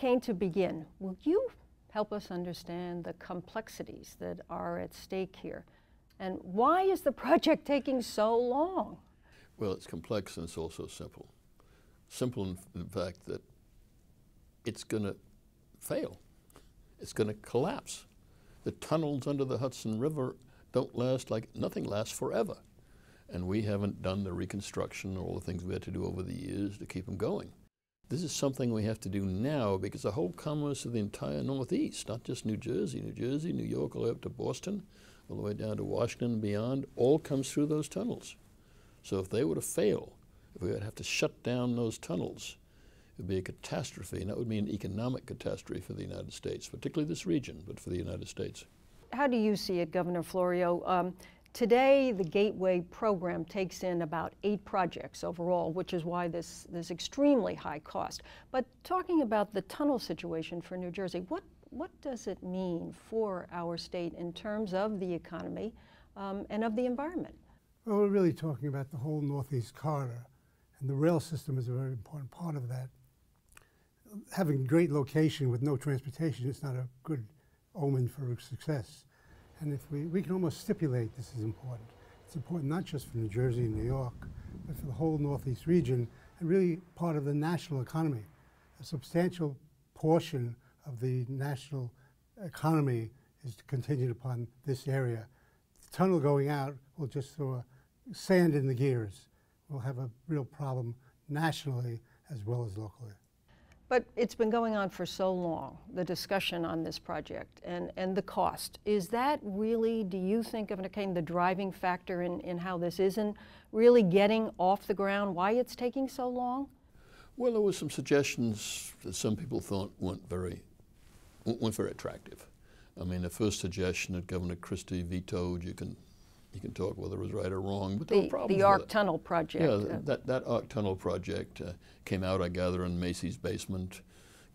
Kean, to begin, will you help us understand the complexities that are at stake here? And why is the project taking so long? Well, it's complex and it's also simple. Simple in the fact that it's going to fail. It's going to collapse. The tunnels under the Hudson River don't last like nothing lasts forever. And we haven't done the reconstruction or all the things we had to do over the years to keep them going. This is something we have to do now because the whole commerce of the entire Northeast, not just New Jersey, New York, all the way up to Boston, all the way down to Washington and beyond, all comes through those tunnels. So if they were to fail, if we would have to shut down those tunnels, it would be a catastrophe, and that would be an economic catastrophe for the United States, particularly this region, but for the United States. How do you see it, Governor Florio? Today, the Gateway program takes in about 8 projects overall, which is why this extremely high cost. But talking about the tunnel situation for New Jersey, what does it mean for our state in terms of the economy and of the environment? Well, we're really talking about the whole Northeast corridor, and the rail system is a very important part of that. Having great location with no transportation is not a good omen for success. And if we can almost stipulate this is important. It's important not just for New Jersey and New York, but for the whole Northeast region, and really part of the national economy. A substantial portion of the national economy is contingent upon this area. The tunnel going out will just throw sand in the gears. We'll have a real problem nationally as well as locally. But it's been going on for so long, the discussion on this project and the cost. Is that really, do you think, Governor Kean, the driving factor in how this isn't really getting off the ground, why it's taking so long? Well, there were some suggestions that some people thought weren't very attractive. I mean, the first suggestion that Governor Christie vetoed, you can talk whether it was right or wrong, but there were problems the ARC with it. Tunnel project. Yeah, that ARC Tunnel project came out, I gather, in Macy's basement.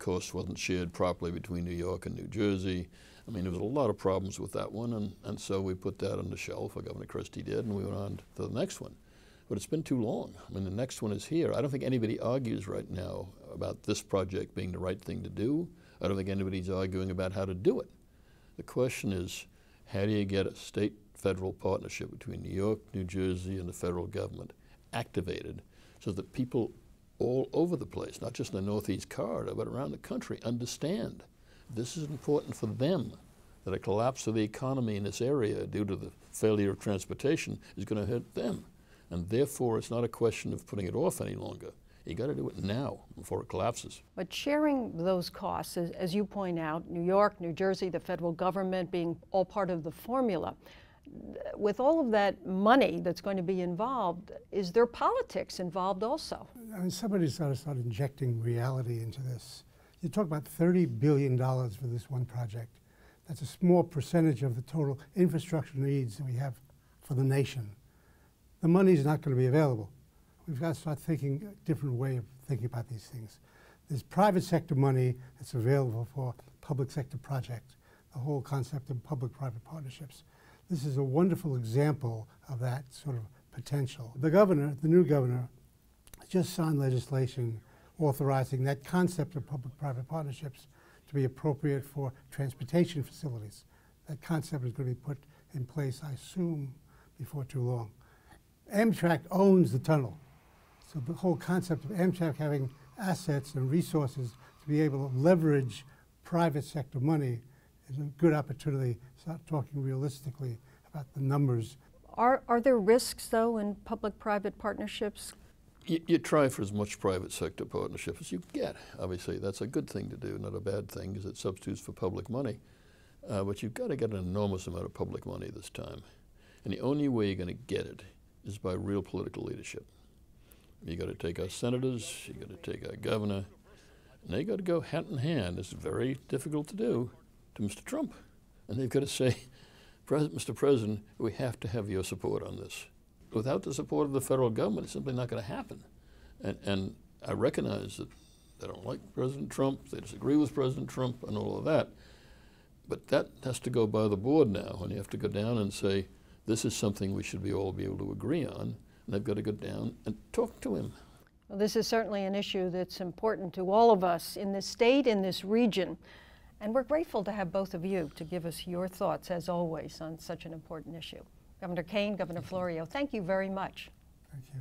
Cost wasn't shared properly between New York and New Jersey. I mean, there was a lot of problems with that one, and so we put that on the shelf, or Governor Christie did, and we went on to the next one. But it's been too long. I mean, the next one is here. I don't think anybody argues right now about this project being the right thing to do. I don't think anybody's arguing about how to do it. The question is, how do you get a state-federal partnership between New York, New Jersey, and the federal government activated so that people all over the place, not just in the Northeast corridor, but around the country, understand this is important for them, that a collapse of the economy in this area due to the failure of transportation is going to hurt them. And therefore, it's not a question of putting it off any longer. You got to do it now before it collapses. But sharing those costs, as you point out, New York, New Jersey, the federal government being all part of the formula, with all of that money that's going to be involved, is there politics involved also? I mean, somebody's got to start injecting reality into this. You talk about $30 billion for this one project. That's a small percentage of the total infrastructure needs that we have for the nation. The money's not going to be available. We've got to start thinking a different way of thinking about these things. There's private sector money that's available for public sector projects, the whole concept of public-private partnerships. This is a wonderful example of that sort of potential. The governor, the new governor, just signed legislation authorizing that concept of public-private partnerships to be appropriate for transportation facilities. That concept is going to be put in place, I assume, before too long. Amtrak owns the tunnel. So the whole concept of Amtrak having assets and resources to be able to leverage private sector money is a good opportunity to start talking realistically about the numbers. Are there risks, though, in public-private partnerships? You try for as much private sector partnership as you get. Obviously, that's a good thing to do, not a bad thing, because it substitutes for public money. But you've got to get an enormous amount of public money this time. And the only way you're going to get it is by real political leadership. You got to take our senators, you got to take our governor, and they got to go hand in hand. It's very difficult to do, to Mr. Trump. And they've got to say, Mr. President, we have to have your support on this. Without the support of the federal government, it's simply not going to happen. And I recognize that they don't like President Trump, they disagree with President Trump and all of that. But that has to go by the board now, and you have to go down and say, this is something we should all be able to agree on, and they've got to go down and talk to him. Well, this is certainly an issue that's important to all of us in this state, in this region. And we're grateful to have both of you to give us your thoughts, as always, on such an important issue. Governor Kean, Governor Florio, thank you very much. Thank you.